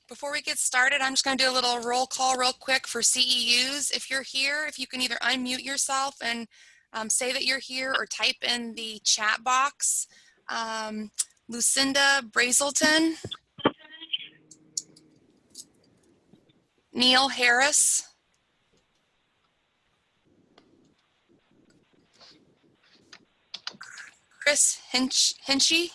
Before we get started, I'm just going to do a little roll call real quick for CEUs. If you're here, if you can either unmute yourself and say that you're here or type in the chat box. Lucinda Brazelton, Neil Harris, Chris Hinchy,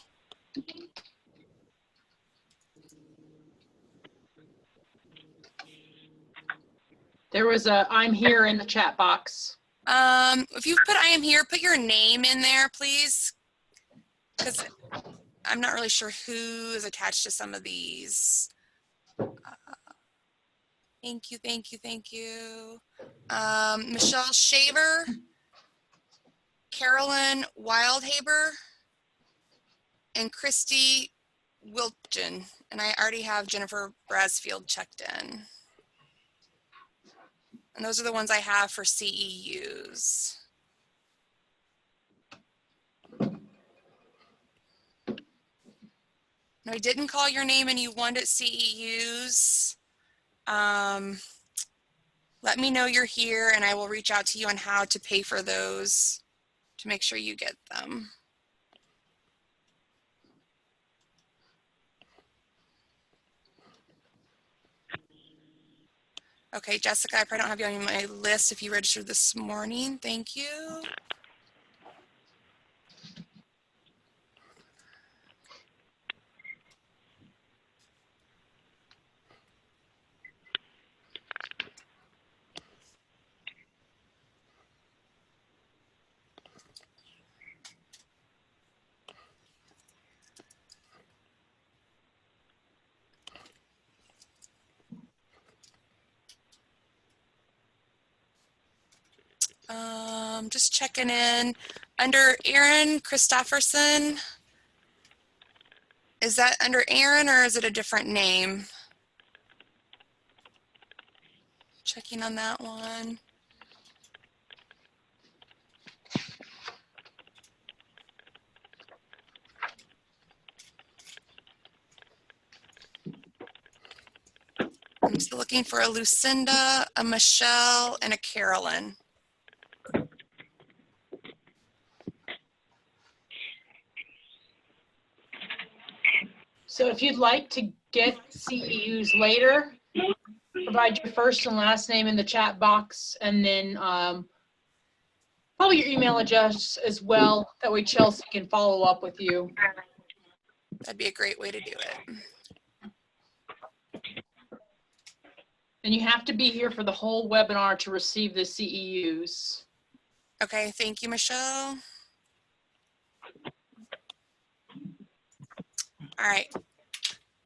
There was a "I'm here" in the chat box. if you put "I am here," put your name in there, please, because I'm not really sure who is attached to some of these. Thank you, thank you, thank you. Michelle Shaver, Carolyn Wildhaber, and Christy Wilton. And I already have Jennifer Brasfield checked in. And those are the ones I have for CEUs. Now, I didn't call your name and you wanted CEUs. Let me know you're here and I will reach out to you on how to pay for those to make sure you get them. Okay, Jessica, I probably don't have you on my list if you registered this morning. Thank you. Just checking in. Under Aaron Christofferson, is that under Aaron or is it a different name? Checking on that one. I'm still looking for a Lucinda, a Michelle, and a Carolyn. So if you'd like to get CEUs later, provide your first and last name in the chat box, and then probably your email address as well. That way Chelsea can follow up with you. That'd be a great way to do it. And you have to be here for the whole webinar to receive the CEUs. Okay, thank you, Michelle. All right,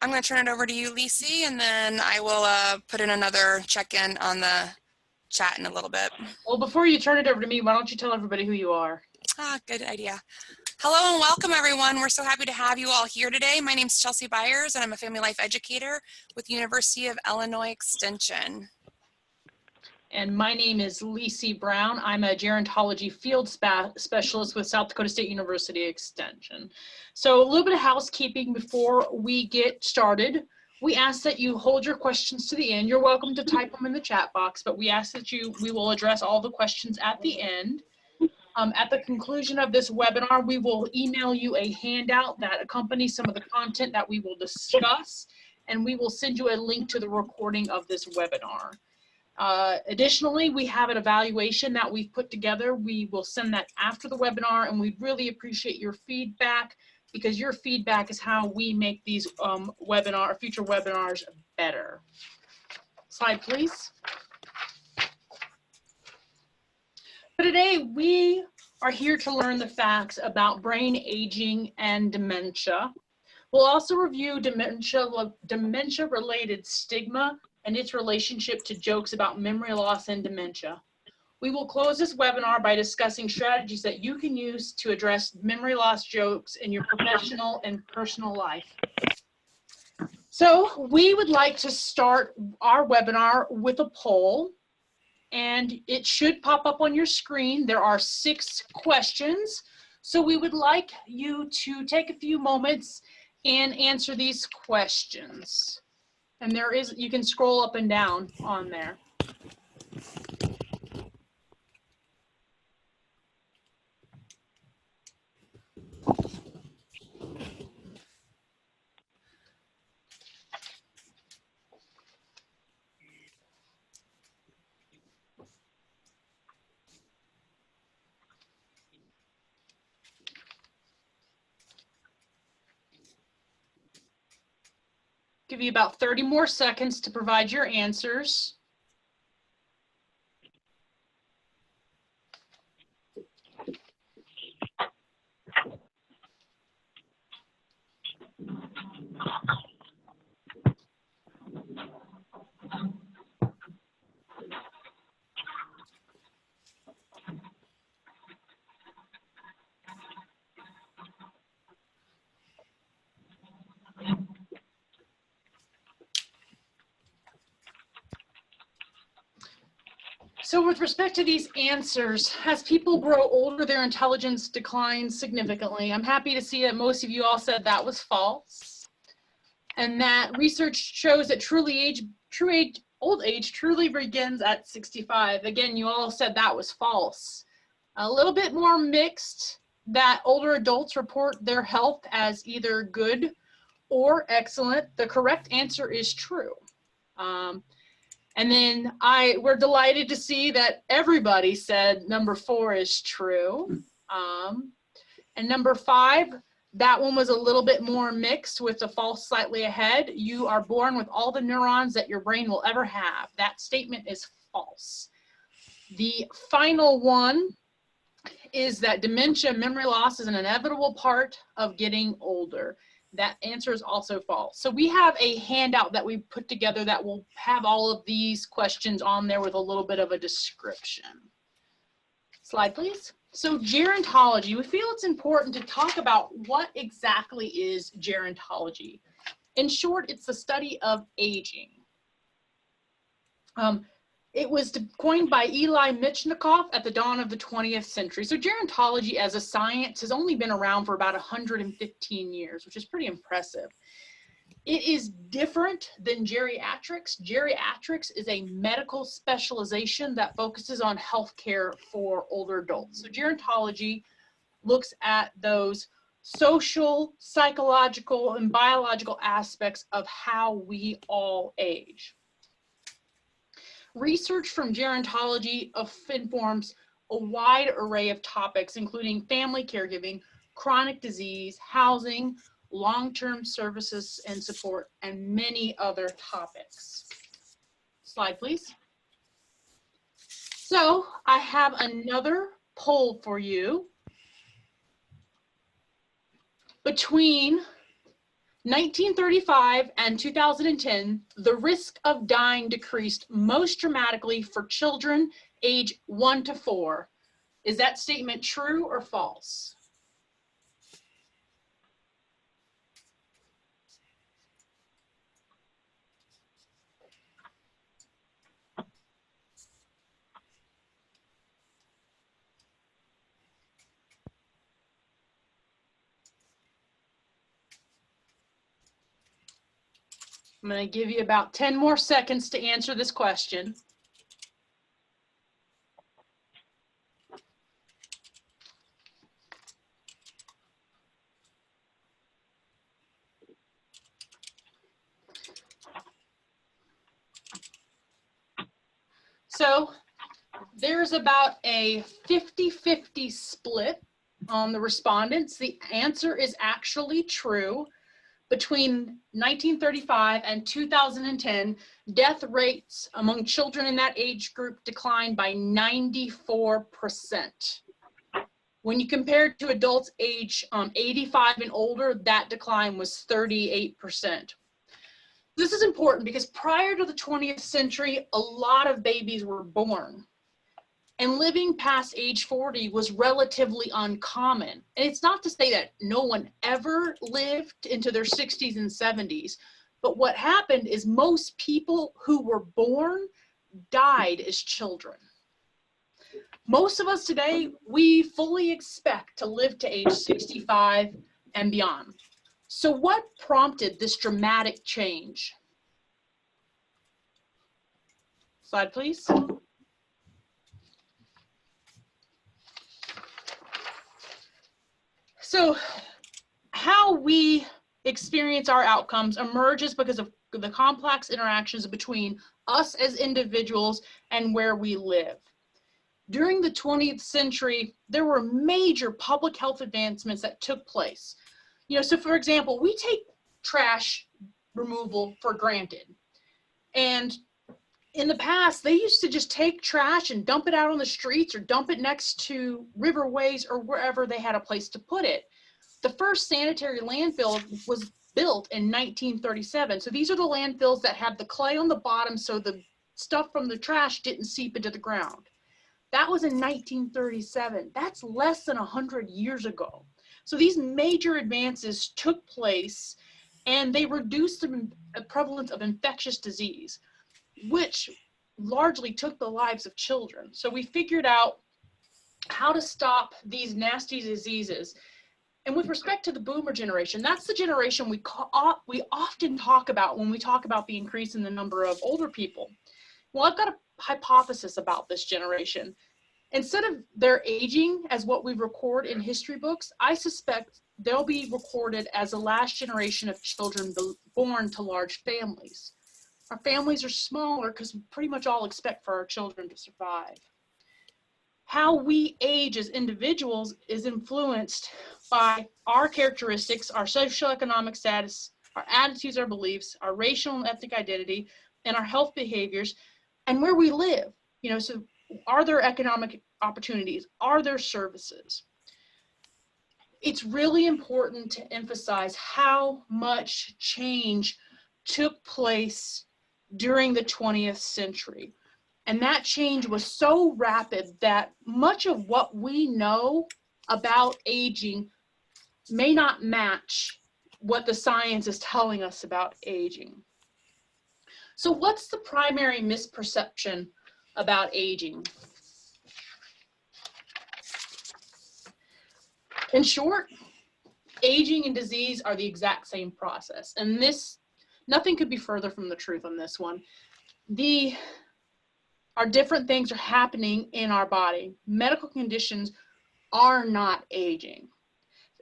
I'm going to turn it over to you, Lisi, and then I will put in another check-in on the chat in a little bit. Well, before you turn it over to me, why don't you tell everybody who you are? Good idea. Hello and welcome, everyone. We're so happy to have you all here today. My name is Chelsea Byers, and I'm a family life educator with the University of Illinois Extension. And my name is Lisi Brown. I'm a gerontology field specialist with South Dakota State University Extension. So a little bit of housekeeping before we get started. We ask that you hold your questions to the end. You're welcome to type them in the chat box, but we ask that we will address all the questions at the end. At the conclusion of this webinar, we will email you a handout that accompanies some of the content that we will discuss, and we will send you a link to the recording of this webinar. Additionally, we have an evaluation that we've put together. We will send that after the webinar, and we'd really appreciate your feedback, because your feedback is how we make these future webinars better. Slide, please. But today, we are here to learn the facts about brain aging and dementia. We'll also review dementia-related stigma and its relationship to jokes about memory loss and dementia. We will close this webinar by discussing strategies that you can use to address memory loss jokes in your professional and personal life. So we would like to start our webinar with a poll, and it should pop up on your screen. There are 6 questions. So we would like you to take a few moments and answer these questions. And there is, you can scroll up and down on there. Give you about 30 more seconds to provide your answers. So with respect to these answers, as people grow older, their intelligence declines significantly. I'm happy to see that most of you all said that was false, and that research shows that old age truly begins at 65. Again, you all said that was false. A little bit more mixed, that older adults report their health as either good or excellent. The correct answer is true. And then we're delighted to see that everybody said number 4 is true. And number 5, that one was a little bit more mixed with the false slightly ahead. You are born with all the neurons that your brain will ever have. That statement is false. The final one is that dementia, memory loss, is an inevitable part of getting older. That answer is also false. So we have a handout that we put together that will have all of these questions on there with a little bit of a description. Slide, please. So gerontology, we feel it's important to talk about what exactly is gerontology. In short, it's the study of aging. It was coined by Eli Michnikov at the dawn of the 20th century. So gerontology as a science has only been around for about 115 years, which is pretty impressive. It is different than geriatrics. Geriatrics is a medical specialization that focuses on healthcare for older adults. So gerontology looks at those social, psychological, and biological aspects of how we all age. Research from gerontology informs a wide array of topics, including family caregiving, chronic disease, housing, long-term services and support, and many other topics. Slide, please. So I have another poll for you. Between 1935 and 2010, the risk of dying decreased most dramatically for children age 1 to 4. Is that statement true or false? I'm going to give you about 10 more seconds to answer this question. So there's about a 50-50 split on the respondents. The answer is actually true. Between 1935 and 2010, death rates among children in that age group declined by 94%. When you compare to adults age 85 and older, that decline was 38%. This is important because prior to the 20th century, a lot of babies were born. And living past age 40 was relatively uncommon. And it's not to say that no one ever lived into their 60s and 70s, but what happened is most people who were born died as children. Most of us today, we fully expect to live to age 65 and beyond. So what prompted this dramatic change? Slide, please. So how we experience our outcomes emerges because of the complex interactions between us as individuals and where we live. During the 20th century, there were major public health advancements that took place. So for example, we take trash removal for granted. And in the past, they used to just take trash and dump it out on the streets or dump it next to riverways or wherever they had a place to put it. The first sanitary landfill was built in 1937. So these are the landfills that had the clay on the bottom so the stuff from the trash didn't seep into the ground. That was in 1937. That's less than 100 years ago. So these major advances took place and they reduced the prevalence of infectious disease, which largely took the lives of children. So we figured out how to stop these nasty diseases. And with respect to the boomer generation, that's the generation we often talk about when we talk about the increase in the number of older people. Well, I've got a hypothesis about this generation. Instead of their aging as what we record in history books, I suspect they'll be recorded as the last generation of children born to large families. Our families are smaller because we pretty much all expect for our children to survive. How we age as individuals is influenced by our characteristics, our socioeconomic status, our attitudes, our beliefs, our racial and ethnic identity, and our health behaviors, and where we live. So are there economic opportunities? Are there services? It's really important to emphasize how much change took place during the 20th century. And that change was so rapid that much of what we know about aging may not match what the science is telling us about aging. So what's the primary misperception about aging? In short, aging and disease are the exact same process. And nothing could be further from the truth on this one. Our different things are happening in our body. Medical conditions are not aging.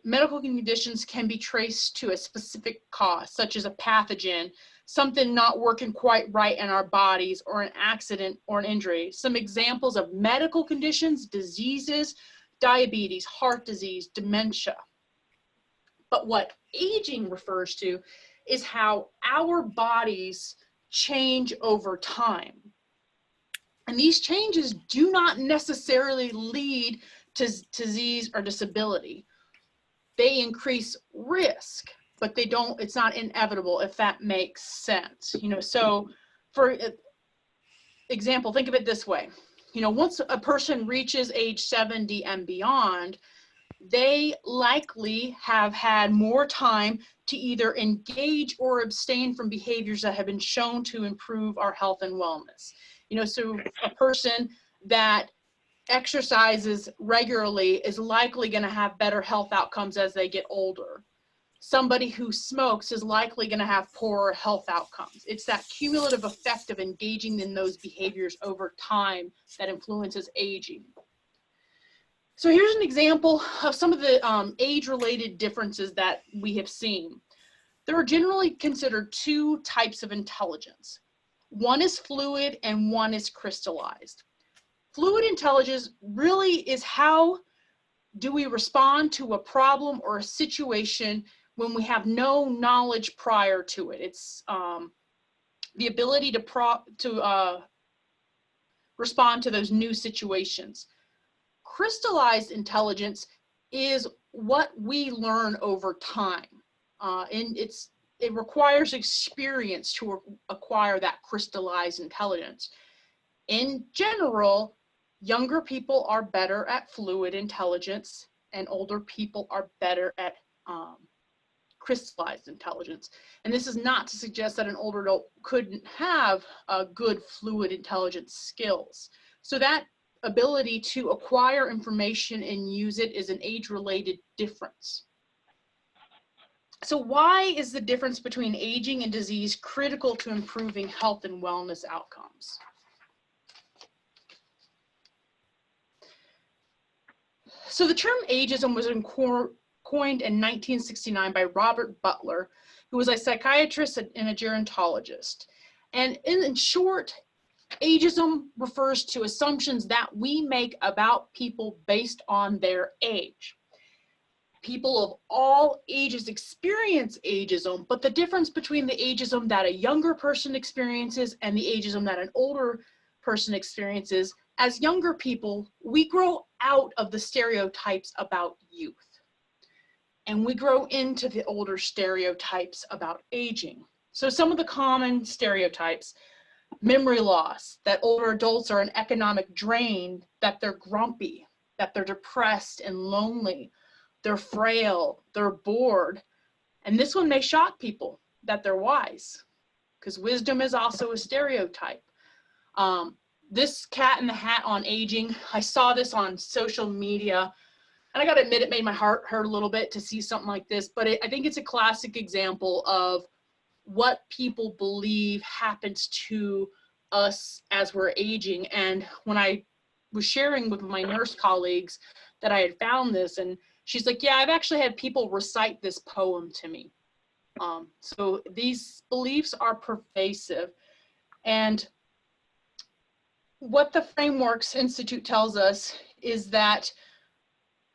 Medical conditions can be traced to a specific cause, such as a pathogen, something not working quite right in our bodies, or an accident or an injury. Some examples of medical conditions: diseases, diabetes, heart disease, dementia. But what aging refers to is how our bodies change over time. And these changes do not necessarily lead to disease or disability. They increase risk, but it's not inevitable, if that makes sense. So for example, think of it this way. Once a person reaches age 70 and beyond, they likely have had more time to either engage or abstain from behaviors that have been shown to improve our health and wellness. So a person that exercises regularly is likely going to have better health outcomes as they get older. Somebody who smokes is likely going to have poorer health outcomes. It's that cumulative effect of engaging in those behaviors over time that influences aging. So here's an example of some of the age-related differences that we have seen. There are generally considered two types of intelligence. One is fluid and one is crystallized. Fluid intelligence really is how do we respond to a problem or a situation when we have no knowledge prior to it. It's the ability to respond to those new situations. Crystallized intelligence is what we learn over time. And it requires experience to acquire that crystallized intelligence. In general, younger people are better at fluid intelligence and older people are better at crystallized intelligence. And this is not to suggest that an older adult couldn't have good fluid intelligence skills. So that ability to acquire information and use it is an age-related difference. So why is the difference between aging and disease critical to improving health and wellness outcomes? So the term ageism was coined in 1969 by Robert Butler, who was a psychiatrist and a gerontologist. And in short, ageism refers to assumptions that we make about people based on their age. People of all ages experience ageism, but the difference between the ageism that a younger person experiences and the ageism that an older person experiences, as younger people, we grow out of the stereotypes about youth. And we grow into the older stereotypes about aging. So some of the common stereotypes: memory loss, that older adults are an economic drain, that they're grumpy, that they're depressed and lonely, they're frail, they're bored. And this one may shock people, that they're wise, because wisdom is also a stereotype. This cat in the hat on aging, I saw this on social media, and I gotta admit, it made my heart hurt a little bit to see something like this, but I think it's a classic example of what people believe happens to us as we're aging. And when I was sharing with my nurse colleagues that I had found this, and she's like, yeah, I've actually had people recite this poem to me. So these beliefs are pervasive. And what the Frameworks Institute tells us is that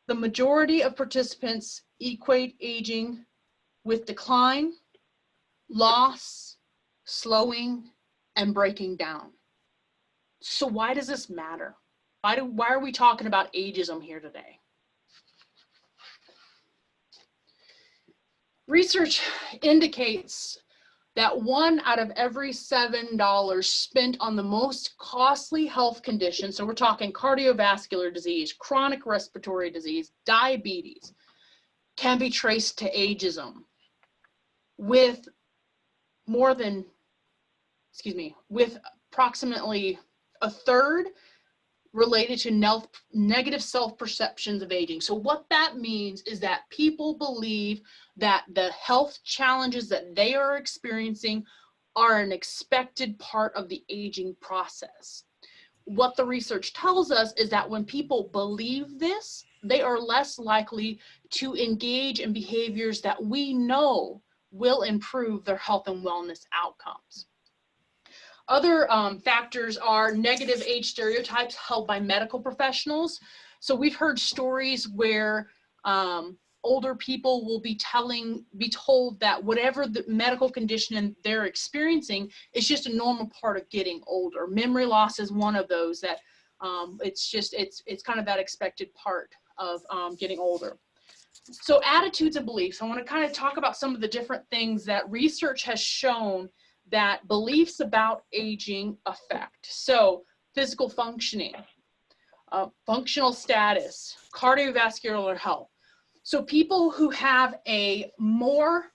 the majority of participants equate aging with decline, loss, slowing, and breaking down. So why does this matter? Why are we talking about ageism here today? Research indicates that 1 out of every $7 spent on the most costly health conditions, so we're talking cardiovascular disease, chronic respiratory disease, diabetes, can be traced to ageism, with with approximately a third related to negative self-perceptions of aging. So what that means is that people believe that the health challenges that they are experiencing are an expected part of the aging process. What the research tells us is that when people believe this, they are less likely to engage in behaviors that we know will improve their health and wellness outcomes. Other factors are negative age stereotypes held by medical professionals. So we've heard stories where older people will be told that whatever the medical condition they're experiencing is just a normal part of getting older. Memory loss is one of those that it's kind of that expected part of getting older. So attitudes and beliefs. I want to kind of talk about some of the different things that research has shown that beliefs about aging affect. So physical functioning, functional status, cardiovascular health. So people who have a more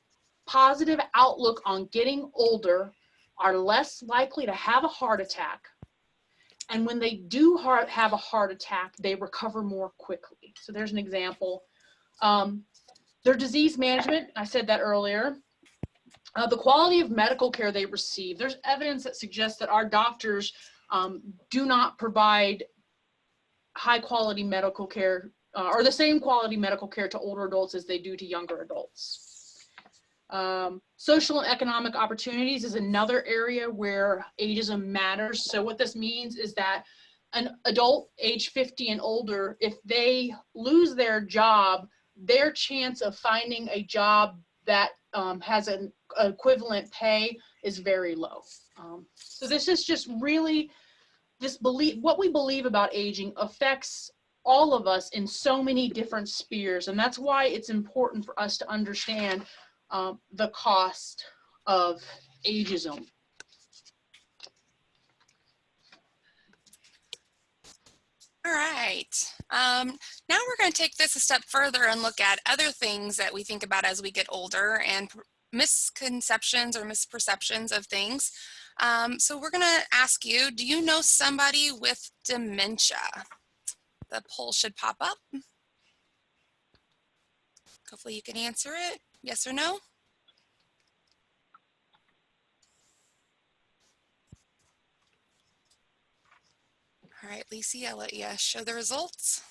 positive outlook on getting older are less likely to have a heart attack. And when they do have a heart attack, they recover more quickly. So there's an example. Their disease management, I said that earlier. The quality of medical care they receive. There's evidence that suggests that our doctors do not provide high quality medical care or the same quality medical care to older adults as they do to younger adults. Social and economic opportunities is another area where ageism matters. So what this means is that an adult age 50 and older, if they lose their job, their chance of finding a job that has an equivalent pay is very low. So this is just really, what we believe about aging affects all of us in so many different spheres, and that's why it's important for us to understand the cost of ageism. All right. Now we're going to take this a step further and look at other things that we think about as we get older and misconceptions or misperceptions of things. So we're going to ask you, do you know somebody with dementia? The poll should pop up. Hopefully you can answer it, yes or no. All right, Lacey, I'll let you show the results.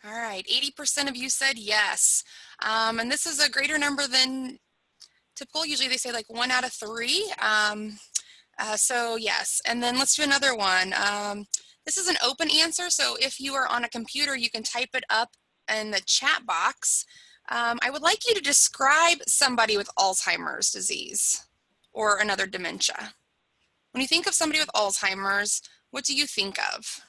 All right, 80% of you said yes. And this is a greater number than typical. Usually they say like 1 out of 3. So yes, and then let's do another one. This is an open answer, so if you are on a computer, you can type it up in the chat box. I would like you to describe somebody with Alzheimer's disease or another dementia. When you think of somebody with Alzheimer's, what do you think of?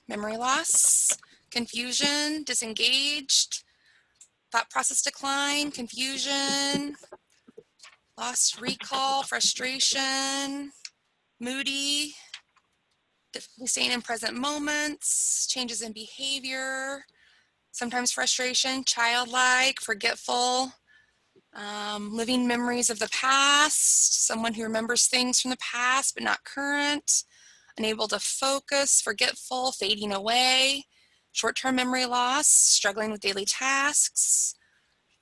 Memory loss, confusion, disengaged, thought process decline, confusion, lost recall, frustration, moody, difficulty staying in present moments, changes in behavior, sometimes frustration, childlike, forgetful, living memories of the past, someone who remembers things from the past but not current, unable to focus, forgetful, fading away, short-term memory loss, struggling with daily tasks.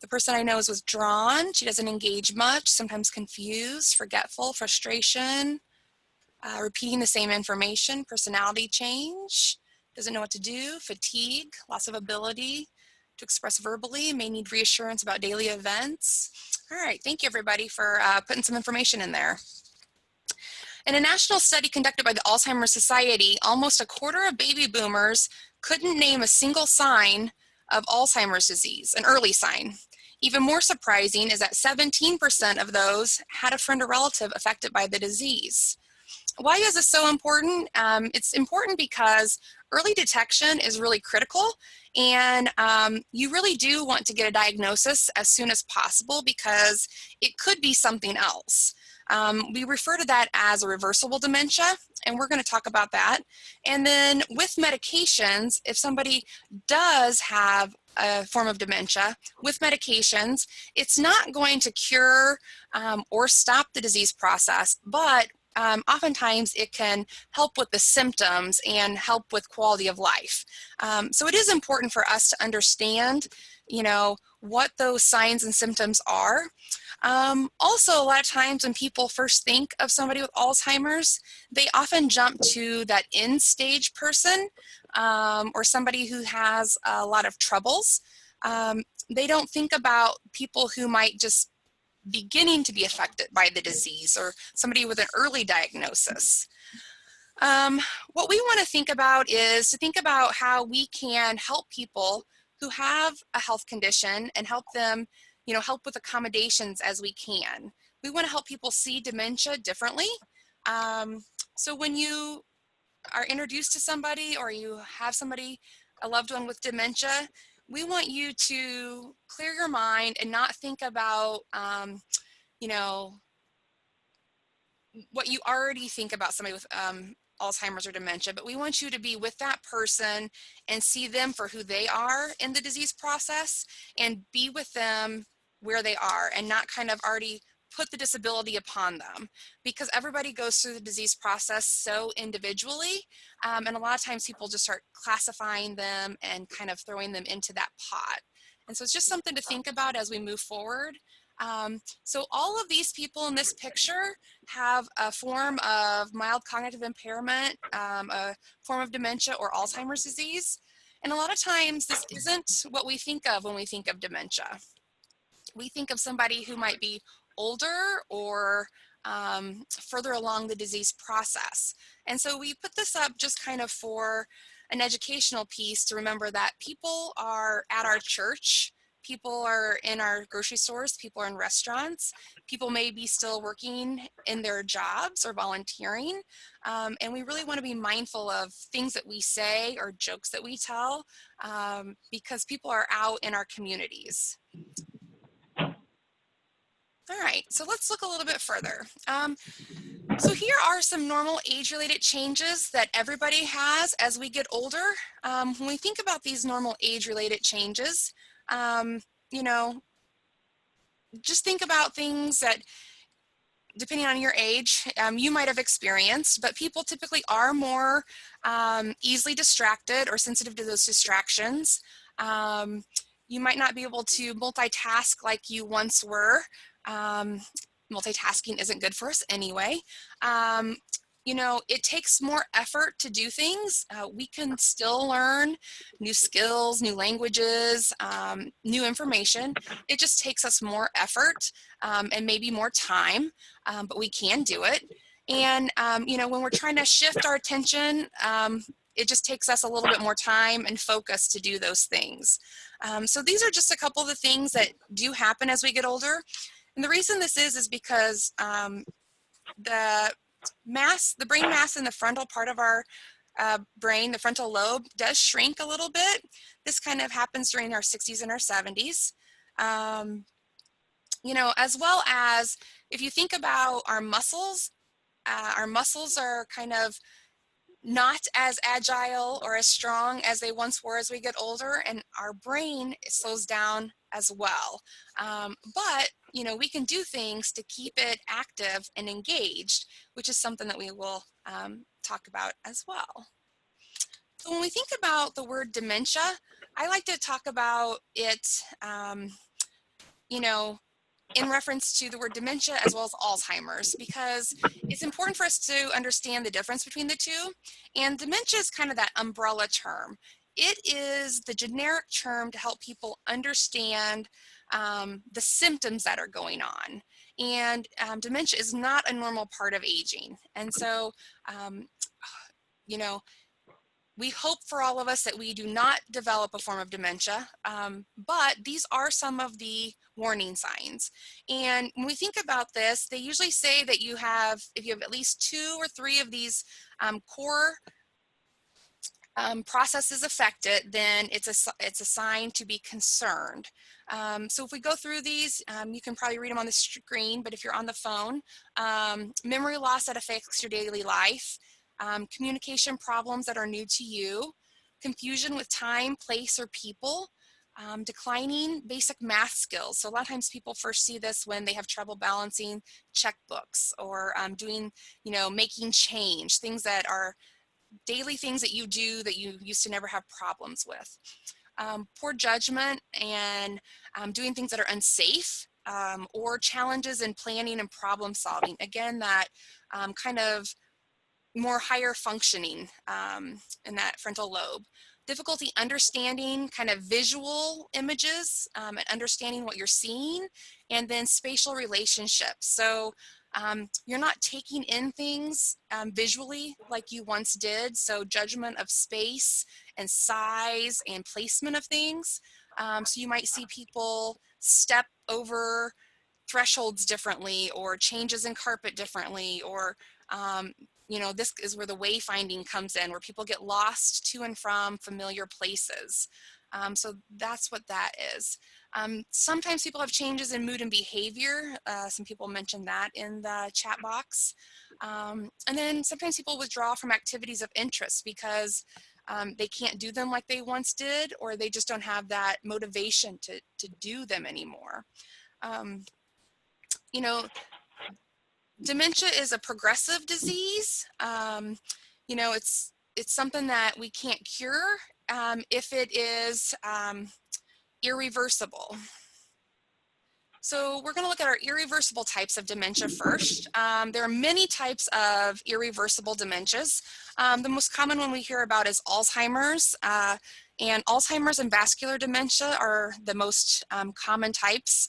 The person I know is withdrawn. She doesn't engage much, sometimes confused, forgetful, frustration, repeating the same information, personality change, doesn't know what to do, fatigue, loss of ability to express verbally, may need reassurance about daily events. All right, thank you everybody for putting some information in there. In a national study conducted by the Alzheimer's Society, almost a quarter of baby boomers couldn't name a single sign of Alzheimer's disease, an early sign. Even more surprising is that 17% of those had a friend or relative affected by the disease. Why is this so important? It's important because early detection is really critical, and you really do want to get a diagnosis as soon as possible because it could be something else. We refer to that as a reversible dementia, and we're going to talk about that. And then with medications, if somebody does have a form of dementia, with medications, it's not going to cure or stop the disease process, but oftentimes it can help with the symptoms and help with quality of life. So it is important for us to understand, what those signs and symptoms are. Also, a lot of times when people first think of somebody with Alzheimer's, they often jump to that end stage person or somebody who has a lot of troubles. They don't think about people who might just beginning to be affected by the disease or somebody with an early diagnosis. What we want to think about is to think about how we can help people who have a health condition and help them, help with accommodations as we can. We want to help people see dementia differently. So when you are introduced to somebody or you have somebody, a loved one with dementia, we want you to clear your mind and not think about, what you already think about somebody with Alzheimer's or dementia, but we want you to be with that person and see them for who they are in the disease process and be with them where they are and not kind of already put the disability upon them, because everybody goes through the disease process so individually, and a lot of times people just start classifying them and kind of throwing them into that pot. And so it's just something to think about as we move forward. So all of these people in this picture have a form of mild cognitive impairment, a form of dementia or Alzheimer's disease. And a lot of times this isn't what we think of when we think of dementia. We think of somebody who might be older or further along the disease process. And so we put this up just kind of for an educational piece to remember that people are at our church, people are in our grocery stores, people are in restaurants, people may be still working in their jobs or volunteering. And we really want to be mindful of things that we say or jokes that we tell because people are out in our communities. All right, so let's look a little bit further. So here are some normal age-related changes that everybody has as we get older. When we think about these normal age-related changes, just think about things that, depending on your age, you might have experienced, but people typically are more easily distracted or sensitive to those distractions. You might not be able to multitask like you once were. Multitasking isn't good for us anyway. You know, it takes more effort to do things. We can still learn new skills, new languages, new information. It just takes us more effort and maybe more time, but we can do it. And, you know, when we're trying to shift our attention, it just takes us a little bit more time and focus to do those things. So these are just a couple of the things that do happen as we get older. And the reason this is because the brain mass in the frontal part of our brain, the frontal lobe, does shrink a little bit. This kind of happens during our 60s and our 70s. You know, as well as if you think about our muscles are kind of not as agile or as strong as they once were as we get older, and our brain slows down as well. But, you know, we can do things to keep it active and engaged, which is something that we will talk about as well. So when we think about the word dementia, I like to talk about it, you know, in reference to the word dementia as well as Alzheimer's, because it's important for us to understand the difference between the two. And dementia is kind of that umbrella term. It is the generic term to help people understand the symptoms that are going on. And dementia is not a normal part of aging. And so, you know, we hope for all of us that we do not develop a form of dementia, but these are some of the warning signs. And when we think about this, they usually say that if you have at least 2 or 3 of these core processes affected, then it's a sign to be concerned. So if we go through these, you can probably read them on the screen, but if you're on the phone, memory loss that affects your daily life, communication problems that are new to you, confusion with time, place, or people, declining basic math skills. So a lot of times people first see this when they have trouble balancing checkbooks or doing, you know, making change, things that are daily things that you do that you used to never have problems with. Poor judgment and doing things that are unsafe, or challenges in planning and problem solving. Again, that kind of more higher functioning in that frontal lobe. Difficulty understanding kind of visual images and understanding what you're seeing, and then spatial relationships. So you're not taking in things visually like you once did. So judgment of space and size and placement of things. So you might see people step over thresholds differently, or changes in carpet differently, or you know, this is where the wayfinding comes in, where people get lost to and from familiar places. So that's what that is. Sometimes people have changes in mood and behavior. Some people mentioned that in the chat box. And then sometimes people withdraw from activities of interest because they can't do them like they once did, or they just don't have that motivation to do them anymore. You know, dementia is a progressive disease. You know, it's something that we can't cure if it is irreversible. So we're going to look at our irreversible types of dementia first. There are many types of irreversible dementias. The most common one we hear about is Alzheimer's, and Alzheimer's and vascular dementia are the most common types.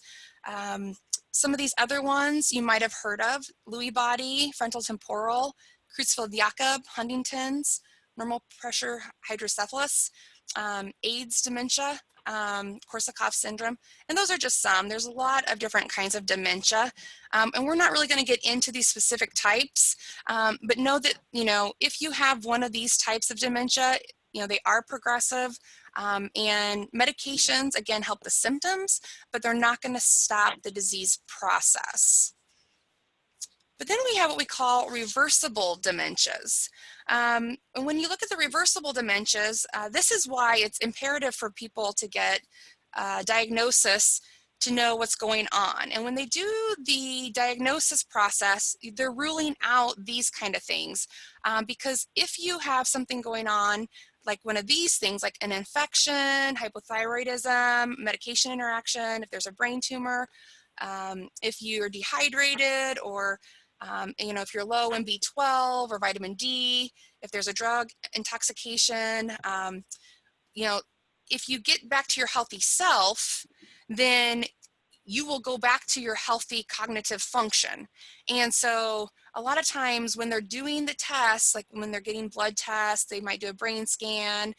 Some of these other ones you might have heard of: Lewy body, frontal temporal, Creutzfeldt-Jakob, Huntington's, normal pressure hydrocephalus, AIDS dementia, Korsakoff syndrome, and those are just some. There's a lot of different kinds of dementia, and we're not really going to get into these specific types, but know that, you know, if you have one of these types of dementia, you know, they are progressive, and medications, again, help the symptoms, but they're not going to stop the disease process. But then we have what we call reversible dementias. And when you look at the reversible dementias, this is why it's imperative for people to get diagnosis to know what's going on. And when they do the diagnosis process, they're ruling out these kind of things. Because if you have something going on, like one of these things, like an infection, hypothyroidism, medication interaction, if there's a brain tumor, if you're dehydrated, or if you're low in B12 or vitamin D, if there's a drug intoxication, if you get back to your healthy self, then you will go back to your healthy cognitive function. And so a lot of times when they're doing the tests, like when they're getting blood tests, they might do a brain scan,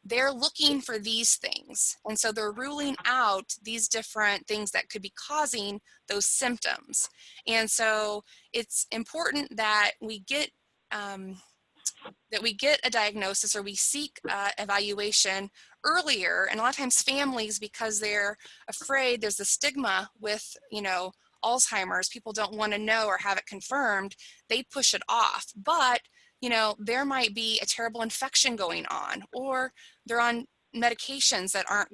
they're looking for these things. And so they're ruling out these different things that could be causing those symptoms. And so it's important that we get a diagnosis, or we seek evaluation earlier. And a lot of times families, because they're afraid, there's the stigma with, Alzheimer's, people don't want to know or have it confirmed, they push it off. But, there might be a terrible infection going on, or they're on medications that aren't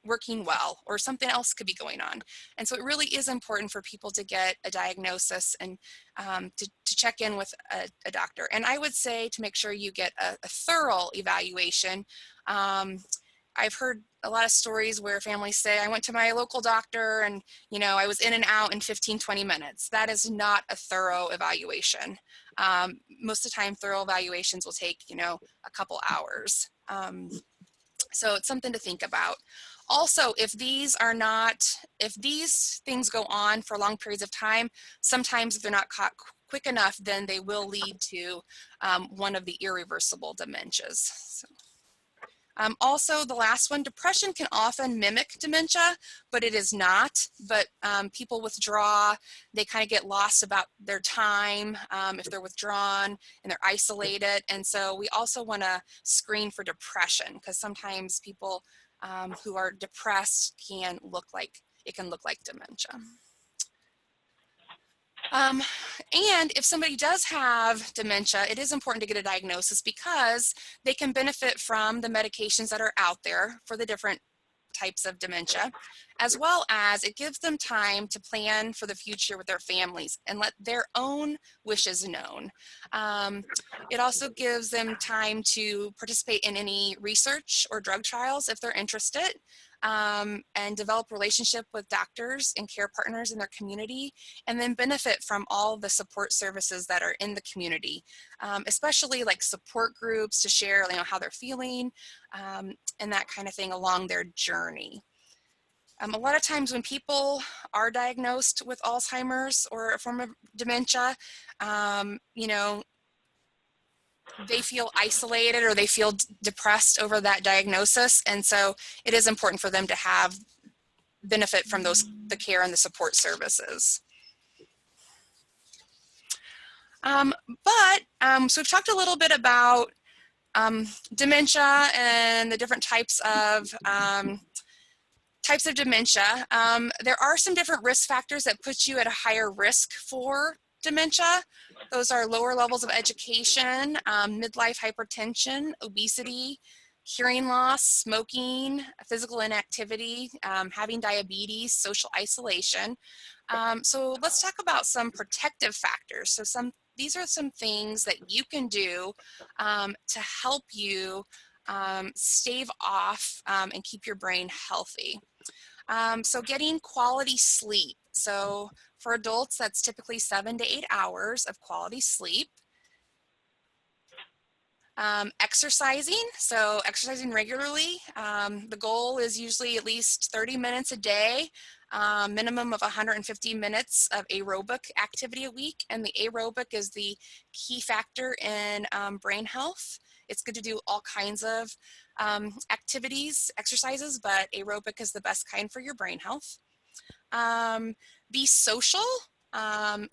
working well, or something else could be going on. And so it really is important for people to get a diagnosis and to check in with a doctor. And I would say to make sure you get a thorough evaluation. I've heard a lot of stories where families say, I went to my local doctor and, I was in and out in 15, 20 minutes. That is not a thorough evaluation. Most of the time, thorough evaluations will take, a couple hours. So it's something to think about. Also, if these things go on for long periods of time, sometimes if they're not caught quick enough, then they will lead to one of the irreversible dementias. So, also, the last one, depression can often mimic dementia, but it is not. But people withdraw, they kind of get lost about their time if they're withdrawn and they're isolated. And so we also want to screen for depression, because sometimes people who are depressed can look like dementia. And if somebody does have dementia, it is important to get a diagnosis, because they can benefit from the medications that are out there for the different types of dementia, as well as it gives them time to plan for the future with their families and let their own wishes known. It also gives them time to participate in any research or drug trials if they're interested, and develop relationship with doctors and care partners in their community, and then benefit from all the support services that are in the community, especially like support groups to share, how they're feeling, and that kind of thing along their journey. A lot of times when people are diagnosed with Alzheimer's or a form of dementia, they feel isolated, or they feel depressed over that diagnosis. And so it is important for them to have benefit from the care and the support services. So we've talked a little bit about dementia and the different types of dementia. There are some different risk factors that put you at a higher risk for dementia. Those are lower levels of education, midlife hypertension, obesity, hearing loss, smoking, physical inactivity, having diabetes, social isolation. So let's talk about some protective factors. So these are some things that you can do to help you stave off and keep your brain healthy. So getting quality sleep. So for adults, that's typically 7 to 8 hours of quality sleep. Exercising, so exercising regularly. The goal is usually at least 30 minutes a day, minimum of 150 minutes of aerobic activity a week. And the aerobic is the key factor in brain health. It's good to do all kinds of activities, exercises, but aerobic is the best kind for your brain health. Be social,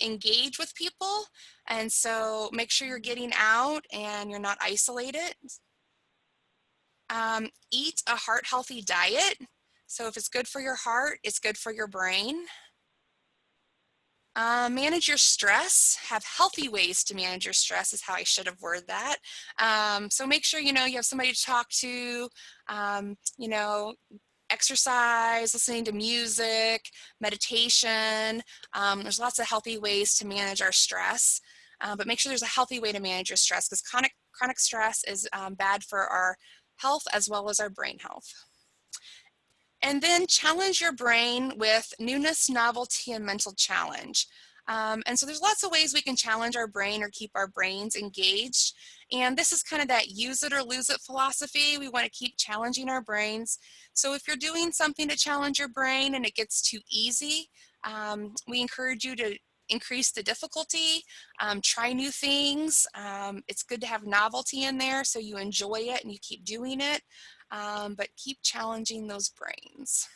engage with people, and so make sure you're getting out and you're not isolated. Eat a heart-healthy diet. So if it's good for your heart, it's good for your brain. Manage your stress. Have healthy ways to manage your stress is how I should have worded that. So make sure, you have somebody to talk to, exercise, listening to music, meditation. There's lots of healthy ways to manage our stress, but make sure there's a healthy way to manage your stress, because chronic stress is bad for our health as well as our brain health. And then challenge your brain with newness, novelty, and mental challenge. And so there's lots of ways we can challenge our brain or keep our brains engaged. And this is kind of that use it or lose it philosophy. We want to keep challenging our brains. So if you're doing something to challenge your brain and it gets too easy, we encourage you to increase the difficulty, try new things. It's good to have novelty in there so you enjoy it and you keep doing it, but keep challenging those brains.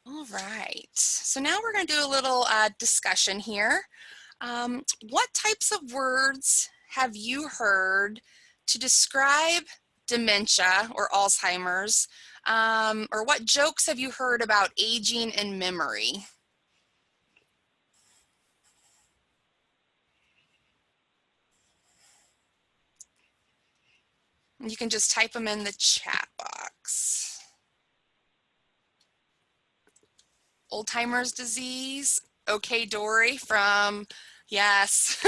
All right, so now we're going to do a little discussion here. What types of words have you heard to describe dementia or Alzheimer's? Or what jokes have you heard about aging and memory? You can just type them in the chat box. Alzheimer's disease. Okay, Dory from, yes.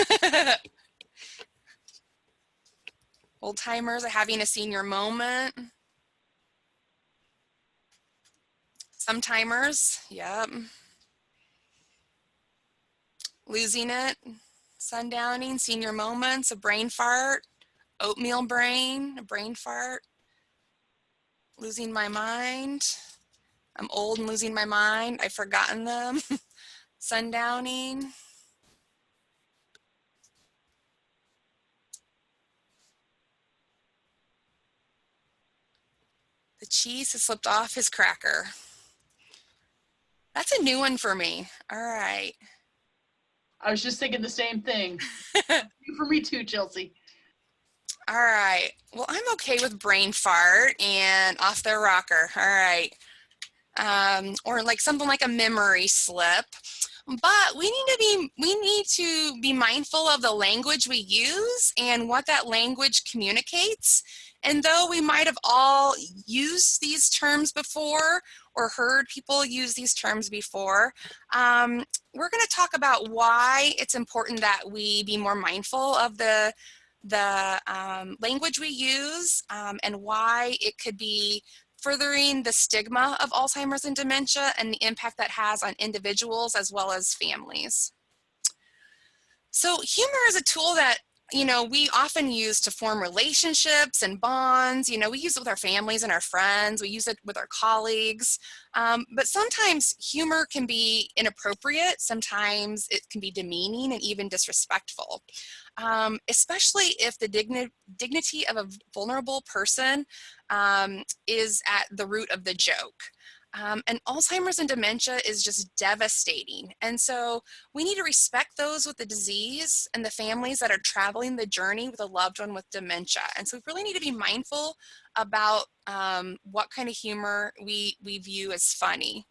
Alzheimer's, having a senior moment. Sometimers, yep. Losing it, sundowning, senior moments, a brain fart, oatmeal brain, a brain fart, losing my mind. I'm old and losing my mind. I've forgotten them. Sundowning. The cheese has slipped off his cracker. That's a new one for me. All right. I was just thinking the same thing. For me too, Chelsea. All right. Well, I'm okay with brain fart and off their rocker. All right. Or like something like a memory slip. But we need to be mindful of the language we use and what that language communicates. And though we might have all used these terms before or heard people use these terms before, we're going to talk about why it's important that we be more mindful of the language we use, and why it could be furthering the stigma of Alzheimer's and dementia and the impact that has on individuals as well as families. So humor is a tool that, we often use to form relationships and bonds. We use it with our families and our friends. We use it with our colleagues. But sometimes humor can be inappropriate. Sometimes it can be demeaning and even disrespectful, especially if the dignity of a vulnerable person is at the root of the joke. And Alzheimer's and dementia is just devastating. And so we need to respect those with the disease and the families that are traveling the journey with a loved one with dementia. And so we really need to be mindful about what kind of humor we view as funny.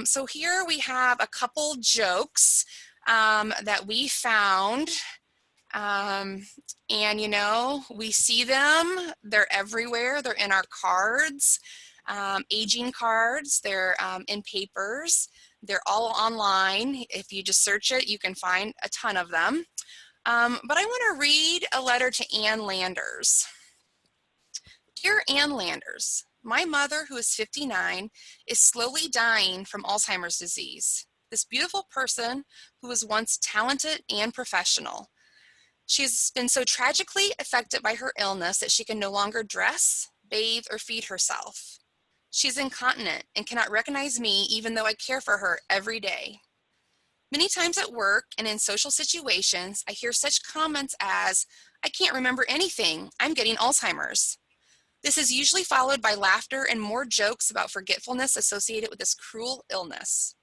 So here we have a couple jokes that we found. And we see them, they're everywhere, they're in our cards, aging cards, they're in papers, they're all online. If you just search it, you can find a ton of them. But I want to read a letter to Ann Landers. Dear Ann Landers, my mother, who is 59, is slowly dying from Alzheimer's disease. This beautiful person who was once talented and professional. She has been so tragically affected by her illness that she can no longer dress, bathe, or feed herself. She's incontinent and cannot recognize me even though I care for her every day. Many times at work and in social situations, I hear such comments as, I can't remember anything, I'm getting Alzheimer's. This is usually followed by laughter and more jokes about forgetfulness associated with this cruel illness.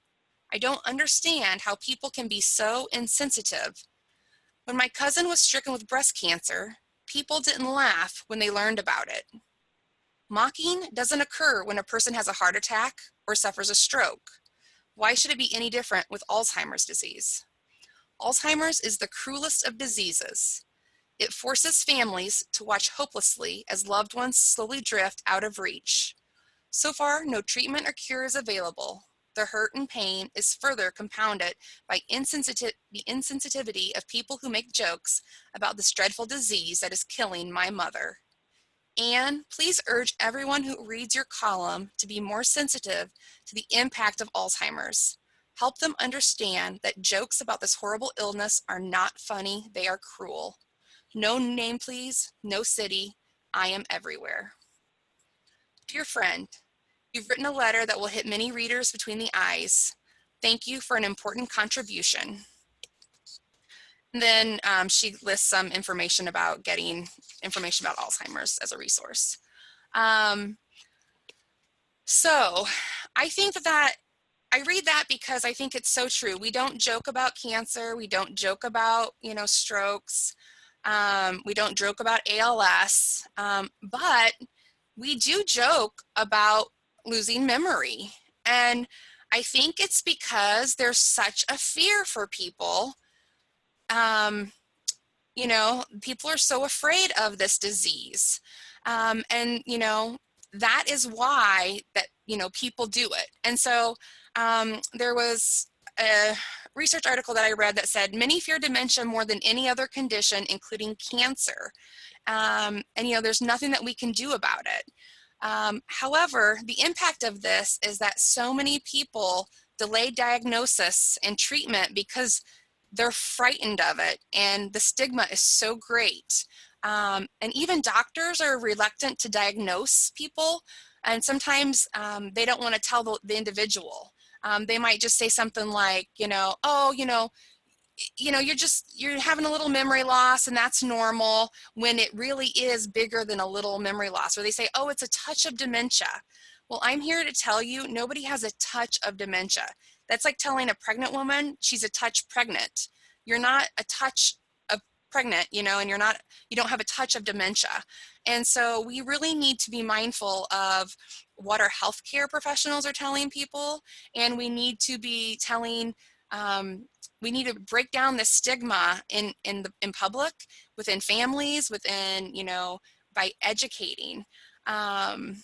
I don't understand how people can be so insensitive. When my cousin was stricken with breast cancer, people didn't laugh when they learned about it. Mocking doesn't occur when a person has a heart attack or suffers a stroke. Why should it be any different with Alzheimer's disease? Alzheimer's is the cruelest of diseases. It forces families to watch hopelessly as loved ones slowly drift out of reach. So far, no treatment or cure is available. The hurt and pain is further compounded by the insensitivity of people who make jokes about this dreadful disease that is killing my mother. And please urge everyone who reads your column to be more sensitive to the impact of Alzheimer's. Help them understand that jokes about this horrible illness are not funny, they are cruel. No name, please, no city. I am everywhere. Dear friend, you've written a letter that will hit many readers between the eyes. Thank you for an important contribution. And then she lists some information about getting information about Alzheimer's as a resource. So I think that I read that because I think it's so true. We don't joke about cancer. We don't joke about, strokes. We don't joke about ALS, but we do joke about losing memory. And I think it's because there's such a fear for people. People are so afraid of this disease. And that is why that, people do it. And so there was a research article that I read that said many fear dementia more than any other condition, including cancer. And there's nothing that we can do about it. However, the impact of this is that so many people delay diagnosis and treatment because they're frightened of it, and the stigma is so great. And even doctors are reluctant to diagnose people, and sometimes they don't want to tell the individual. They might just say something like, oh, you're having a little memory loss and that's normal, when it really is bigger than a little memory loss. Or they say, oh, it's a touch of dementia. Well, I'm here to tell you, nobody has a touch of dementia. That's like telling a pregnant woman she's a touch pregnant. You're not a touch of pregnant, and you don't have a touch of dementia. And so we really need to be mindful of what our healthcare professionals are telling people, and we need to be telling we need to break down the stigma in public, within families, within, by educating. And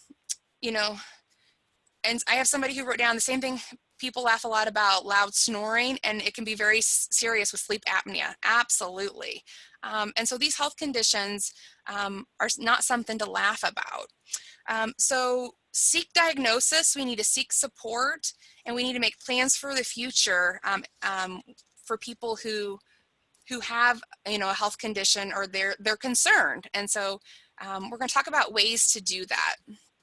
I have somebody who wrote down the same thing. People laugh a lot about loud snoring, and it can be very serious with sleep apnea. Absolutely. And so these health conditions are not something to laugh about. So seek diagnosis, we need to seek support, and we need to make plans for the future for people who have, a health condition, or they're concerned. And so we're going to talk about ways to do that.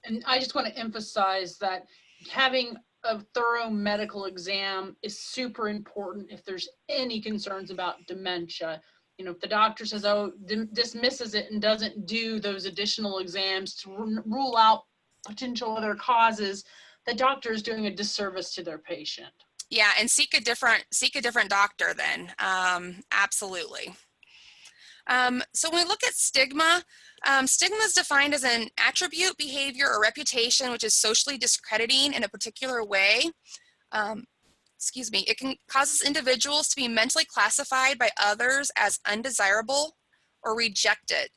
And I just want to emphasize that having a thorough medical exam is super important if there's any concerns about dementia. If the doctor says, oh, dismisses it and doesn't do those additional exams to rule out potential other causes, the doctor is doing a disservice to their patient. Yeah, and seek a different doctor then. Absolutely. So when we look at stigma, stigma is defined as an attribute, behavior, or reputation which is socially discrediting in a particular way. It can causes individuals to be mentally classified by others as undesirable or rejected.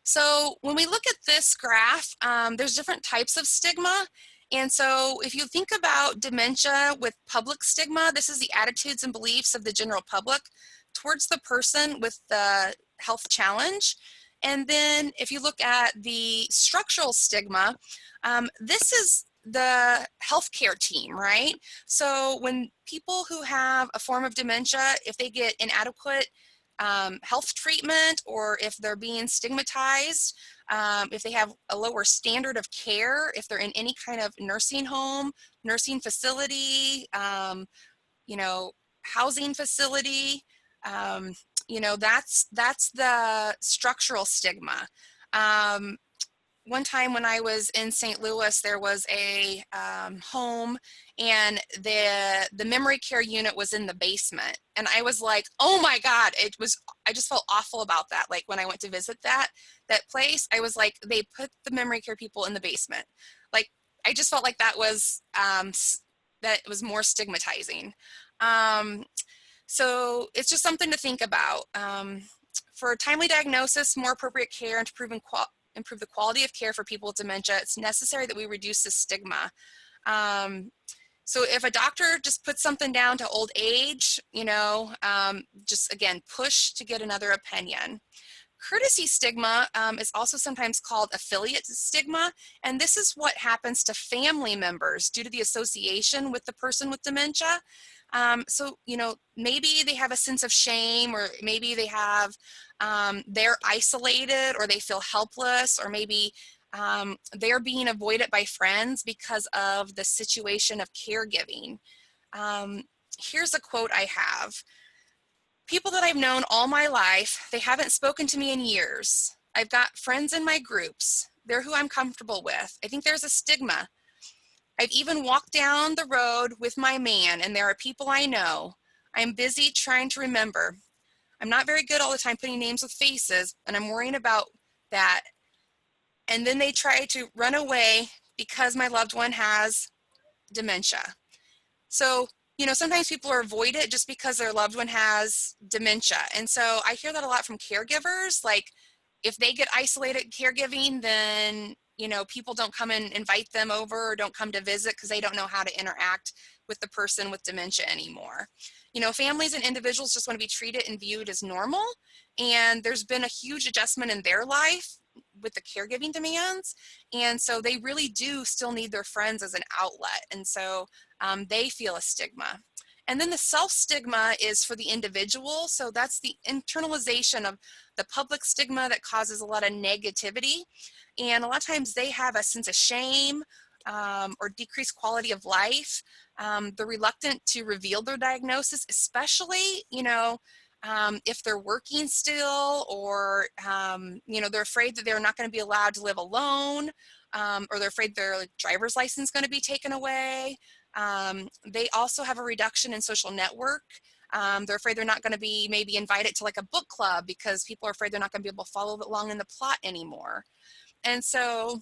So when we look at this graph, there's different types of stigma. And so if you think about dementia with public stigma, this is the attitudes and beliefs of the general public towards the person with the health challenge. And then if you look at the structural stigma, this is the healthcare team, right? So when people who have a form of dementia, if they get inadequate health treatment, or if they're being stigmatized, if they have a lower standard of care, if they're in any kind of nursing home, nursing facility, housing facility, that's the structural stigma. One time when I was in St. Louis, there was a home, and the memory care unit was in the basement. And I was like, oh my God, I just felt awful about that. Like when I went to visit that place, I was like, they put the memory care people in the basement. Like, I just felt like that was more stigmatizing. So it's just something to think about. For timely diagnosis, more appropriate care, and to improve the quality of care for people with dementia, it's necessary that we reduce the stigma. So if a doctor just puts something down to old age, just again, push to get another opinion. Courtesy stigma is also sometimes called affiliate stigma, and this is what happens to family members due to the association with the person with dementia. So, you know, maybe they have a sense of shame, or maybe they have, they're isolated, or they feel helpless, or maybe they're being avoided by friends because of the situation of caregiving. Um, Here's a quote I have. People that I've known all my life, they haven't spoken to me in years. I've got friends in my groups. They're who I'm comfortable with. I think there's a stigma. I've even walked down the road with my man, and there are people I know. I'm busy trying to remember. I'm not very good all the time putting names with faces, and I'm worrying about that. And then they try to run away because my loved one has dementia. So, you know, sometimes people are avoided just because their loved one has dementia. And so I hear that a lot from caregivers. Like, if they get isolated caregiving, then, you know, people don't come and invite them over, or don't come to visit because they don't know how to interact with the person with dementia anymore. You know, families and individuals just want to be treated and viewed as normal. And there's been a huge adjustment in their life with the caregiving demands. And so they really do still need their friends as an outlet. And so they feel a stigma. And then the self-stigma is for the individual. So that's the internalization of the public stigma that causes a lot of negativity. And a lot of times they have a sense of shame, or decreased quality of life. They're reluctant to reveal their diagnosis, especially, you know, if they're working still, or, you know, they're afraid that they're not going to be allowed to live alone, or they're afraid their driver's license is going to be taken away. They also have a reduction in social network. They're afraid they're not going to be maybe invited to like a book club because people are afraid they're not going to be able to follow along in the plot anymore. And so,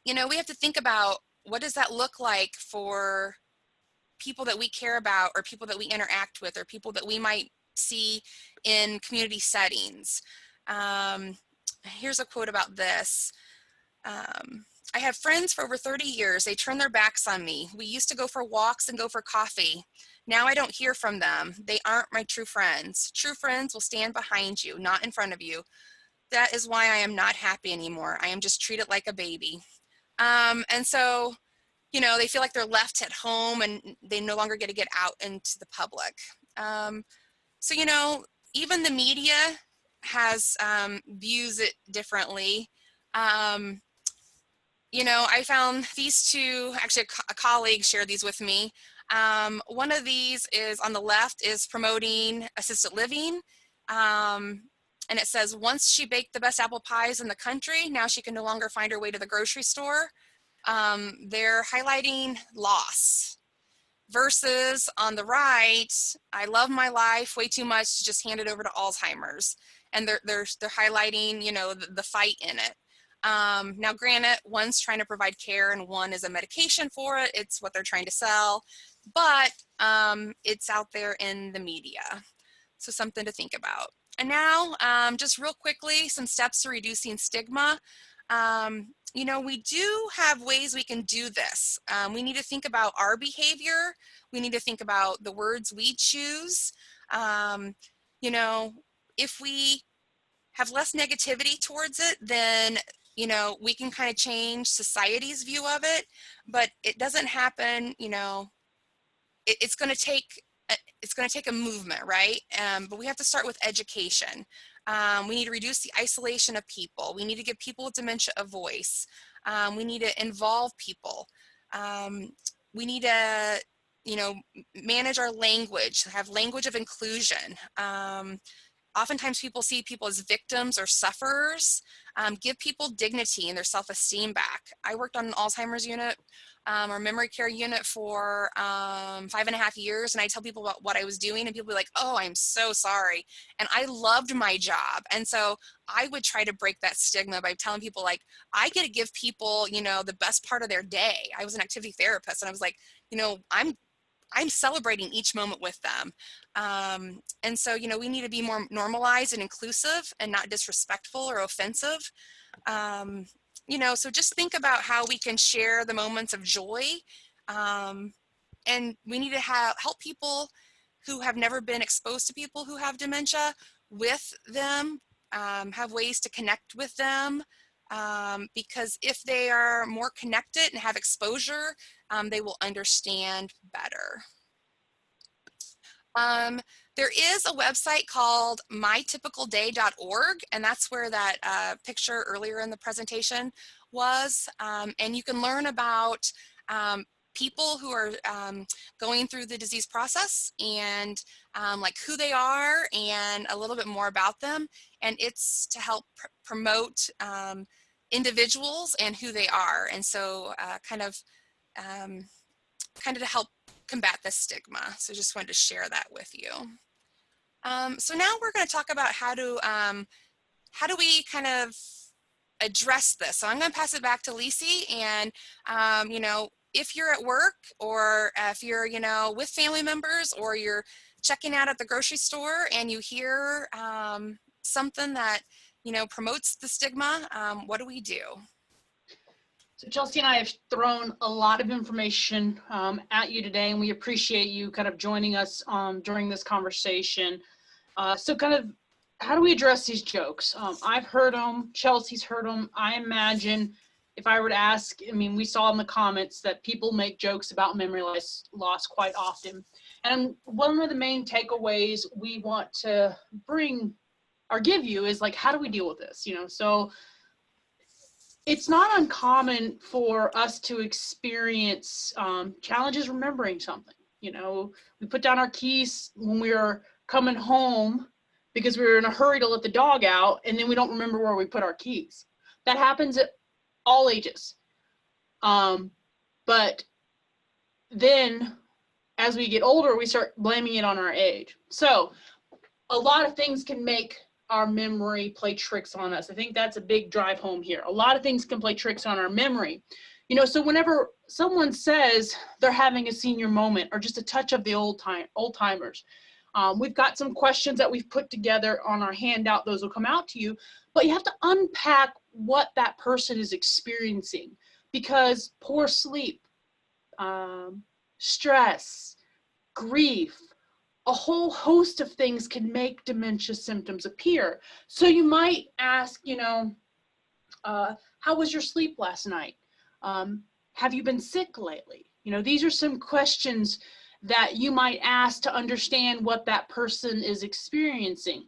you know, we have to think about, what does that look like for people that we care about, or people that we interact with, or people that we might see in community settings. Here's a quote about this. I have friends for over 30 years. They turn their backs on me. We used to go for walks and go for coffee. Now I don't hear from them. They aren't my true friends. True friends will stand behind you, not in front of you. That is why I am not happy anymore. I am just treated like a baby. And so, you know, they feel like they're left at home and they no longer get to get out into the public. So, you know, even the media has views it differently. You know, I found these two, actually a colleague shared these with me. One of these is on the left, is promoting assisted living. And it says, once she baked the best apple pies in the country, now she can no longer find her way to the grocery store. They're highlighting loss. Versus on the right, I love my life way too much to just hand it over to Alzheimer's. And they're highlighting, you know, the fight in it. Now, granted, one's trying to provide care and one is a medication for it. It's what they're trying to sell, but it's out there in the media. So something to think about. And now, just real quickly, some steps to reducing stigma. You know, we do have ways we can do this. We need to think about our behavior. We need to think about the words we choose. You know, if we have less negativity towards it, then, you know, we can kind of change society's view of it, but it doesn't happen, you know, it's going to take a movement, right? But we have to start with education. We need to reduce the isolation of people. We need to give people with dementia a voice. We need to involve people. We need to, you know, manage our language, have language of inclusion. Oftentimes people see people as victims or sufferers. Give people dignity and their self-esteem back. I worked on an Alzheimer's unit, or memory care unit for 5.5 years, and I tell people about what I was doing, and people be like, oh, I'm so sorry. And I loved my job. And so I would try to break that stigma by telling people, like, I get to give people, you know, the best part of their day. I was an activity therapist, and I was like, you know, I'm celebrating each moment with them. And so, you know, we need to be more normalized and inclusive and not disrespectful or offensive. You know, so just think about how we can share the moments of joy. And we need to help people who have never been exposed to people who have dementia with them, have ways to connect with them, because if they are more connected and have exposure, they will understand better. There is a website called mytypicalday.org, and that's where that picture earlier in the presentation was. And you can learn about people who are going through the disease process and like who they are and a little bit more about them. And it's to help promote individuals and who they are. And so kind of to help combat the stigma. So just wanted to share that with you. So now we're going to talk about how do we kind of address this. So I'm going to pass it back to Lisi, and you know, if you're at work or if you're, you know, with family members or you're checking out at the grocery store and you hear something that, you know, promotes the stigma, what do we do? So Chelsea and I have thrown a lot of information at you today, and we appreciate you kind of joining us during this conversation. So kind of, how do we address these jokes? I've heard them, Chelsea's heard them. I imagine if I were to ask, I mean, we saw in the comments that people make jokes about memory loss quite often. And one of the main takeaways we want to bring or give you is like, how do we deal with this? You know, so it's not uncommon for us to experience challenges remembering something. You know, we put down our keys when we were coming home because we were in a hurry to let the dog out, and then we don't remember where we put our keys. That happens at all ages. But then as we get older, we start blaming it on our age. So a lot of things can make our memory play tricks on us. I think that's a big drive home here. A lot of things can play tricks on our memory. You know, so whenever someone says they're having a senior moment or just a touch of the old timers, we've got some questions that we've put together on our handout. Those will come out to you, but you have to unpack what that person is experiencing, because poor sleep, stress, grief, a whole host of things can make dementia symptoms appear. So you might ask, you know, how was your sleep last night? Have you been sick lately? You know, these are some questions that you might ask to understand what that person is experiencing.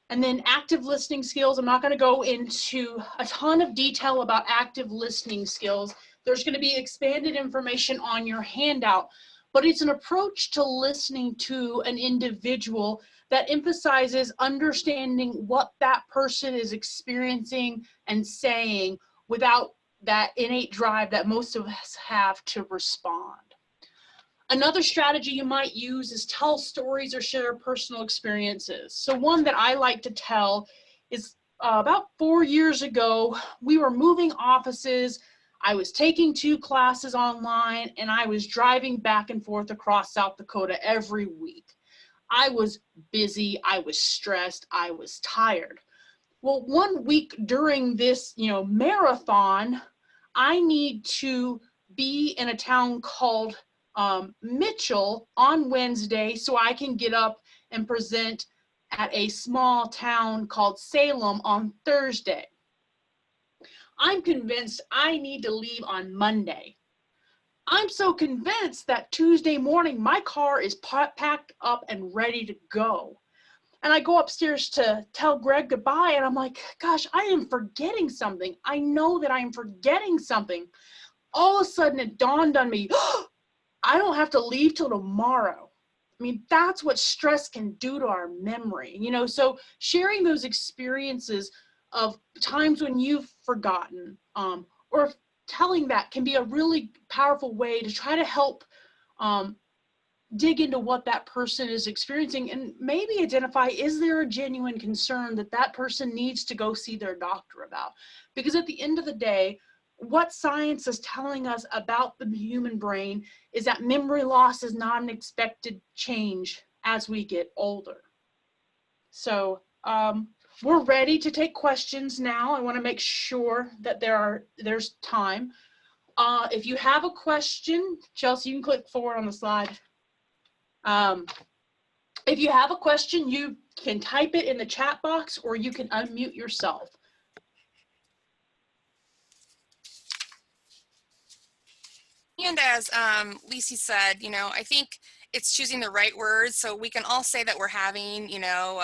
And then active listening skills. I'm not going to go into a ton of detail about active listening skills. There's going to be expanded information on your handout, but it's an approach to listening to an individual that emphasizes understanding what that person is experiencing and saying without that innate drive that most of us have to respond. Another strategy you might use is tell stories or share personal experiences. So one that I like to tell is about 4 years ago, we were moving offices. I was taking 2 classes online, and I was driving back and forth across South Dakota every week. I was busy, I was stressed, I was tired. Well, one week during this, you know, marathon, I need to be in a town called Mitchell on Wednesday so I can get up and present at a small town called Salem on Thursday. I'm convinced I need to leave on Monday. I'm so convinced that Tuesday morning my car is packed up and ready to go. And I go upstairs to tell Greg goodbye, and I'm like, gosh, I am forgetting something. I know that I am forgetting something. All of a sudden it dawned on me, I don't have to leave till tomorrow. I mean, that's what stress can do to our memory, you know, so sharing those experiences of times when you've forgotten, or telling that can be a really powerful way to try to help dig into what that person is experiencing and maybe identify, is there a genuine concern that that person needs to go see their doctor about? Because at the end of the day, what science is telling us about the human brain is that memory loss is not an expected change as we get older. So we're ready to take questions now. I want to make sure that there's time. If you have a question, Chelsea, you can click forward on the slide. If you have a question, you can type it in the chat box or you can unmute yourself. And as Lisi said, you know, I think it's choosing the right words. So we can all say that we're having, you know,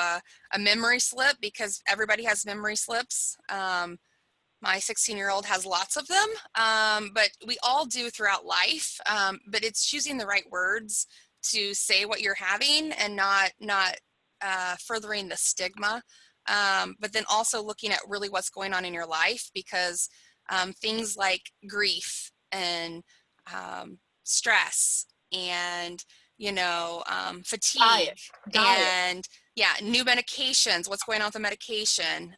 a memory slip, because everybody has memory slips. My 16-year-old has lots of them, but we all do throughout life. But it's choosing the right words to say what you're having and not furthering the stigma. But then also looking at really what's going on in your life, because things like grief and stress and, you know, fatigue Diet. and yeah, new medications, what's going on with the medication.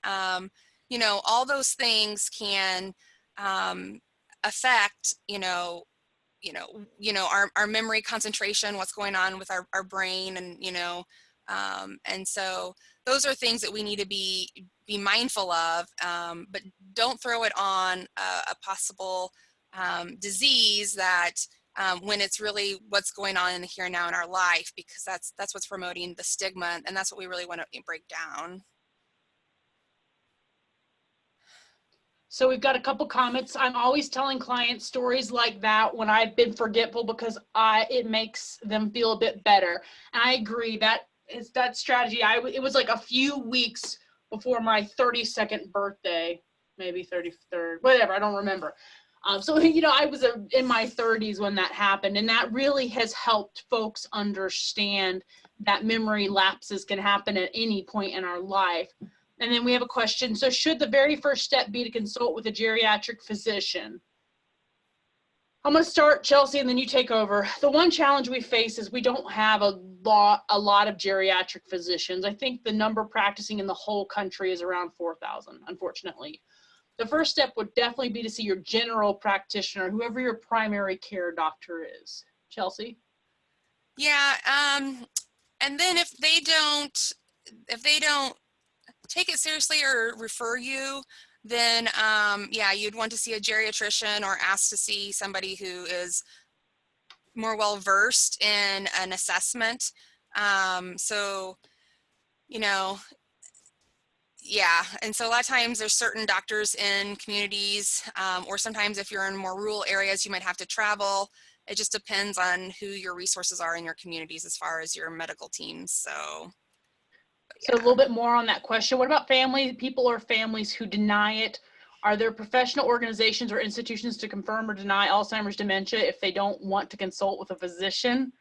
You know, all those things can affect, our memory concentration, what's going on with our brain, and, and so those are things that we need to be mindful of, but don't throw it on a possible disease that when it's really what's going on in the here and now in our life, because that's what's promoting the stigma, and that's what we really want to break down. So we've got a couple comments. I'm always telling clients stories like that when I've been forgetful, because it makes them feel a bit better. And I agree, that is that strategy. It was like a few weeks before my 32nd birthday, maybe 33rd, whatever, I don't remember. So, you know, I was in my 30s when that happened, and that really has helped folks understand that memory lapses can happen at any point in our life. And then we have a question. So should the very first step be to consult with a geriatric physician? I'm going to start, Chelsea, and then you take over. The one challenge we face is we don't have a lot of geriatric physicians. I think the number practicing in the whole country is around 4,000, unfortunately. The first step would definitely be to see your general practitioner, whoever your primary care doctor is. Chelsea? Yeah, and then if they don't take it seriously or refer you, then yeah, you'd want to see a geriatrician or ask to see somebody who is more well versed in an assessment. So, you know, yeah, and so a lot of times there's certain doctors in communities, or sometimes if you're in more rural areas, you might have to travel. It just depends on who your resources are in your communities as far as your medical teams. So, So a little bit more on that question. What about people or families who deny it? Are there professional organizations or institutions to confirm or deny Alzheimer's dementia if they don't want to consult with a physician?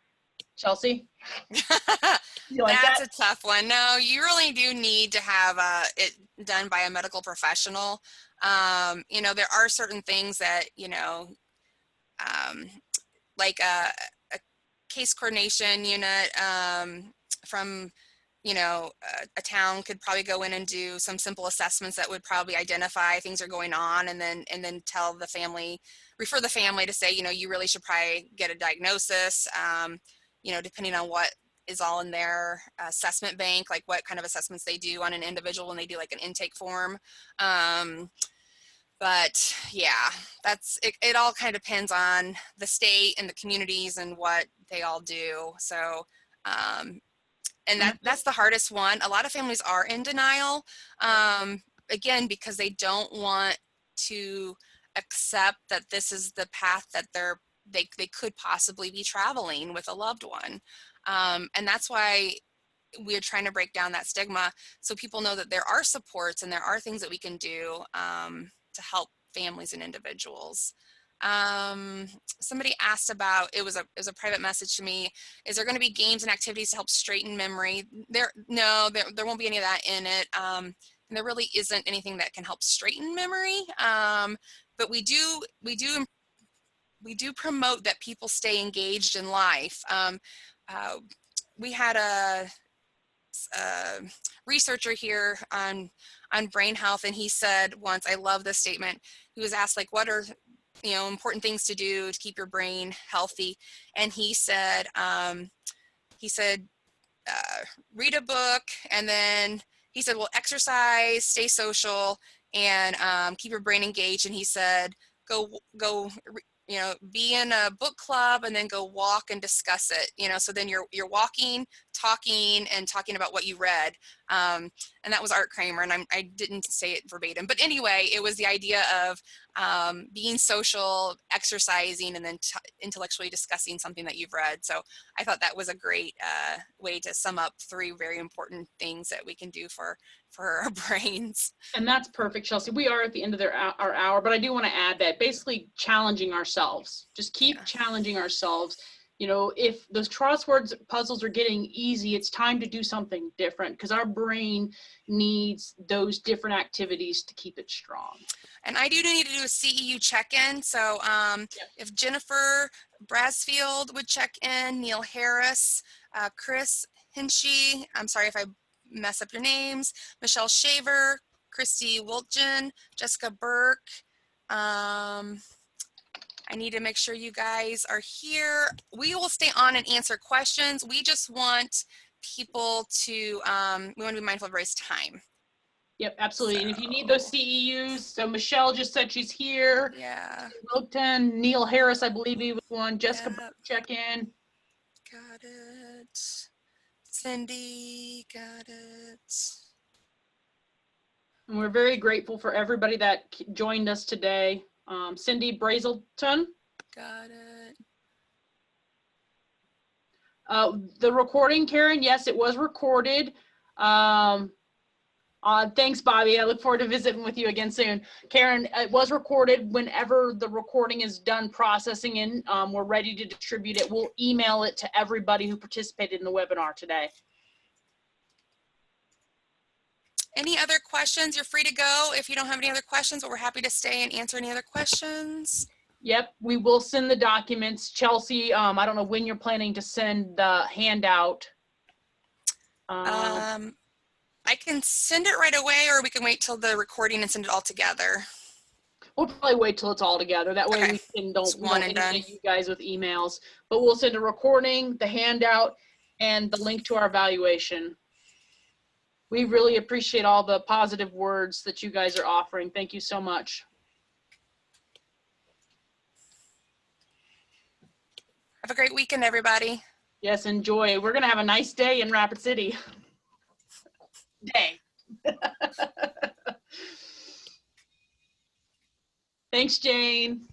Chelsea? You like that's that? a tough one. No, you really do need to have it done by a medical professional. You know, there are certain things that, like a case coordination unit from, a town could probably go in and do some simple assessments that would probably identify things are going on, and then tell the family, refer the family to say, you really should probably get a diagnosis, depending on what is all in their assessment bank, like what kind of assessments they do on an individual when they do like an intake form. But yeah, it all kind of depends on the state and the communities and what they all do. So, and that's the hardest one. A lot of families are in denial, again, because they don't want to accept that this is the path that they could possibly be traveling with a loved one. And that's why we're trying to break down that stigma, so people know that there are supports and there are things that we can do to help families and individuals. Somebody asked about, it was a private message to me, is there going to be games and activities to help straighten memory? No, there won't be any of that in it. And there really isn't anything that can help straighten memory. But we do promote that people stay engaged in life. We had a researcher here on brain health, and he said once, I love this statement, he was asked, like, what are important things to do to keep your brain healthy, and he said read a book, and then he said, well, exercise, stay social, and keep your brain engaged, and he said go you know, be in a book club and then go walk and discuss it, you know, so then you're walking, talking, and talking about what you read. And that was Art Kramer, and I didn't say it verbatim, but anyway, it was the idea of being social, exercising, and then intellectually discussing something that you've read. So I thought that was a great way to sum up 3 very important things that we can do for our brains. And that's perfect, Chelsea. We are at the end of our hour, but I do want to add that basically challenging ourselves. Just keep challenging ourselves. You know, if those crosswords puzzles are getting easy, it's time to do something different because our brain needs those different activities to keep it strong. And I do need to do a CEU check-in. So if Jennifer Brasfield would check in, Neil Harris, Chris Hinchy, I'm sorry if I mess up your names, Michelle Shaver, Christy Wiltgen, Jessica Burke. I need to make sure you guys are here. We will stay on and answer questions. We just want people to, we want to be mindful of everybody's time. Yep, absolutely. So, and if you need those CEUs, so Michelle just said she's here. Yeah. Wilton, Neil Harris, I believe he was one. Jessica Burke, check in. Got it. Cindy, got it. And we're very grateful for everybody that joined us today. Cindy Brazelton. Got it. The recording, Karen, yes, it was recorded. Thanks, Bobby. I look forward to visiting with you again soon. Karen, it was recorded. Whenever the recording is done processing and we're ready to distribute it, we'll email it to everybody who participated in the webinar today. Any other questions? You're free to go if you don't have any other questions, but we're happy to stay and answer any other questions. Yep, we will send the documents. Chelsea, I don't know when you're planning to send the handout. I can send it right away, or we can wait till the recording and send it all together. We'll probably wait till it's all together. That way we don't inundate you guys with emails. But we'll send a recording, the handout, and the link to our evaluation. We really appreciate all the positive words that you guys are offering. Thank you so much. Have a great weekend, everybody. Yes, enjoy. We're going to have a nice day in Rapid City. Day. Thanks, Jane.